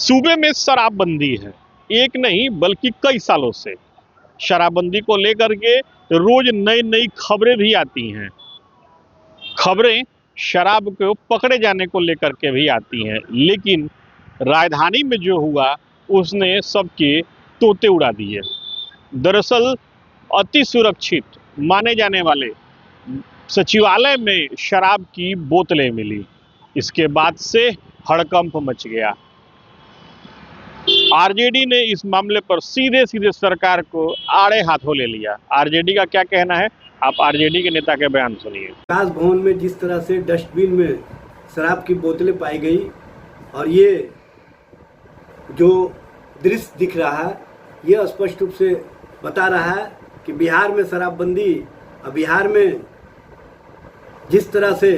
सूबे में शराबबंदी है, एक नहीं बल्कि कई सालों से। शराबबंदी को लेकर के रोज नई नई खबरें भी आती हैं। खबरें शराब को पकड़े जाने को लेकर के भी आती हैं, लेकिन राजधानी में जो हुआ उसने सबके तोते उड़ा दिए। दरअसल अति सुरक्षित माने जाने वाले सचिवालय में शराब की बोतलें मिली। इसके बाद से हड़कंप मच गया। आरजेडी ने इस मामले पर सीधे सीधे सरकार को आड़े हाथों ले लिया। आरजेडी का क्या कहना है, आप आरजेडी के नेता के बयान सुनिए। विकास भवन में जिस तरह से डस्टबिन में शराब की बोतलें पाई गई और ये जो दृश्य दिख रहा है, ये स्पष्ट रूप से बता रहा है कि बिहार में शराबबंदी और बिहार में जिस तरह से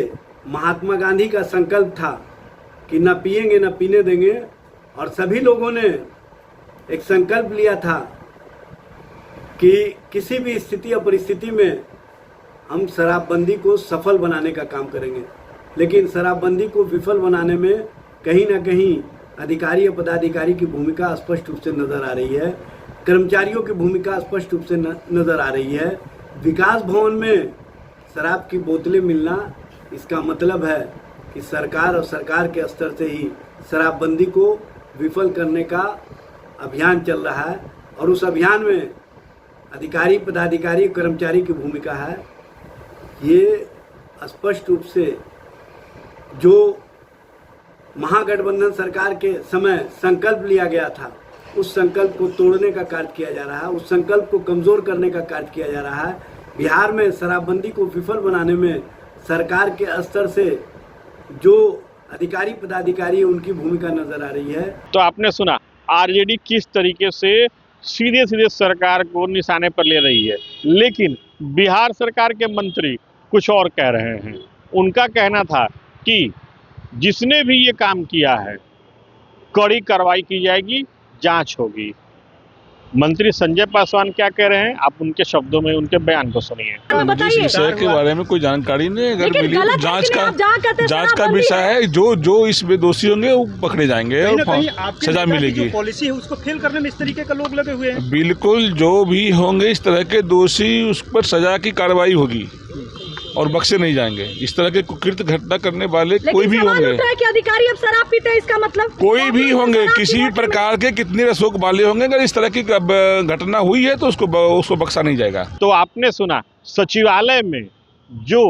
महात्मा गांधी का संकल्प था कि न पिएंगे न पीने देंगे, और सभी लोगों ने एक संकल्प लिया था कि किसी भी स्थिति या परिस्थिति में हम शराबबंदी को सफल बनाने का काम करेंगे। लेकिन शराबबंदी को विफल बनाने में कहीं ना कहीं अधिकारी या पदाधिकारी की भूमिका स्पष्ट रूप से नज़र आ रही है, कर्मचारियों की भूमिका स्पष्ट रूप से नज़र आ रही है। विकास भवन में शराब की बोतलें मिलना, इसका मतलब है कि सरकार और सरकार के स्तर से ही शराबबंदी को विफल करने का अभियान चल रहा है, और उस अभियान में अधिकारी पदाधिकारी कर्मचारी की भूमिका है। ये स्पष्ट रूप से जो महागठबंधन सरकार के समय संकल्प लिया गया था, उस संकल्प को तोड़ने का कार्य किया जा रहा है, उस संकल्प को कमज़ोर करने का कार्य किया जा रहा है। बिहार में शराबबंदी को विफल बनाने में सरकार के स्तर से जो अधिकारी पदाधिकारी उनकी भूमिका नजर आ रही है। तो आपने सुना आरजेडी किस तरीके से सीधे सीधे सरकार को निशाने पर ले रही है, लेकिन बिहार सरकार के मंत्री कुछ और कह रहे हैं। उनका कहना था कि जिसने भी ये काम किया है कड़ी कार्रवाई की जाएगी, जांच होगी। मंत्री संजय पासवान क्या कह रहे हैं, आप उनके शब्दों में उनके बयान को सुनिए। मुझे इस विषय के बारे में कोई जानकारी नहीं है। अगर मिली तो जांच का विषय है। जो इसमें दोषी होंगे वो पकड़े जाएंगे और सजा मिलेगी। पॉलिसी है उसको फेल करने में इस तरीके का लोग लगे हुए हैं। बिल्कुल, जो भी होंगे इस तरह के दोषी, उस पर सजा की कार्रवाई होगी और बख्शे नहीं जाएंगे। इस तरह के कुकृत्य घटना करने वाले कोई भी होंगे। कि अधिकारी अब शराब पीते हैं, इसका मतलब कोई भी होंगे, किसी भी प्रकार के कितने रसोक वाले होंगे, अगर इस तरह की घटना हुई है तो उसको बख्शा नहीं जाएगा। तो आपने सुना, सचिवालय में जो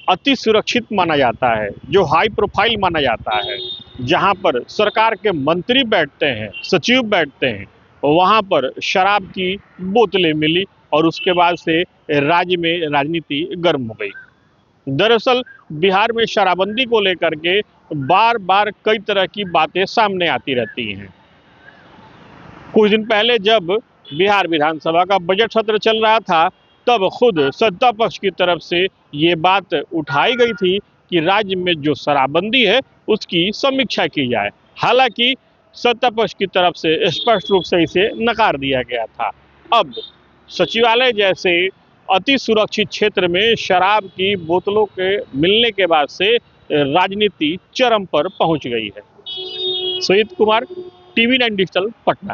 अति सुरक्षित माना जाता है, जो हाई प्रोफाइल माना जाता है, जहां पर सरकार के मंत्री बैठते हैं, सचिव बैठते हैं, वहां पर शराब की बोतलें मिली और उसके बाद से राज्य में राजनीति गर्म हो गई। दरअसल बिहार में शराबबंदी को लेकर के बार बार कई तरह की बातें सामने आती रहती हैं। कुछ दिन पहले जब बिहार विधानसभा का बजट सत्र चल रहा था, तब खुद सत्ता पक्ष की तरफ से ये बात उठाई गई थी कि राज्य में जो शराबबंदी है उसकी समीक्षा की जाए। हालांकि सत्ता पक्ष की तरफ से स्पष्ट रूप से इसे नकार दिया गया था। अब सचिवालय जैसे अति सुरक्षित क्षेत्र में शराब की बोतलों के मिलने के बाद से राजनीति चरम पर पहुंच गई है। Sujit Kumar, TV9 digital, Patna.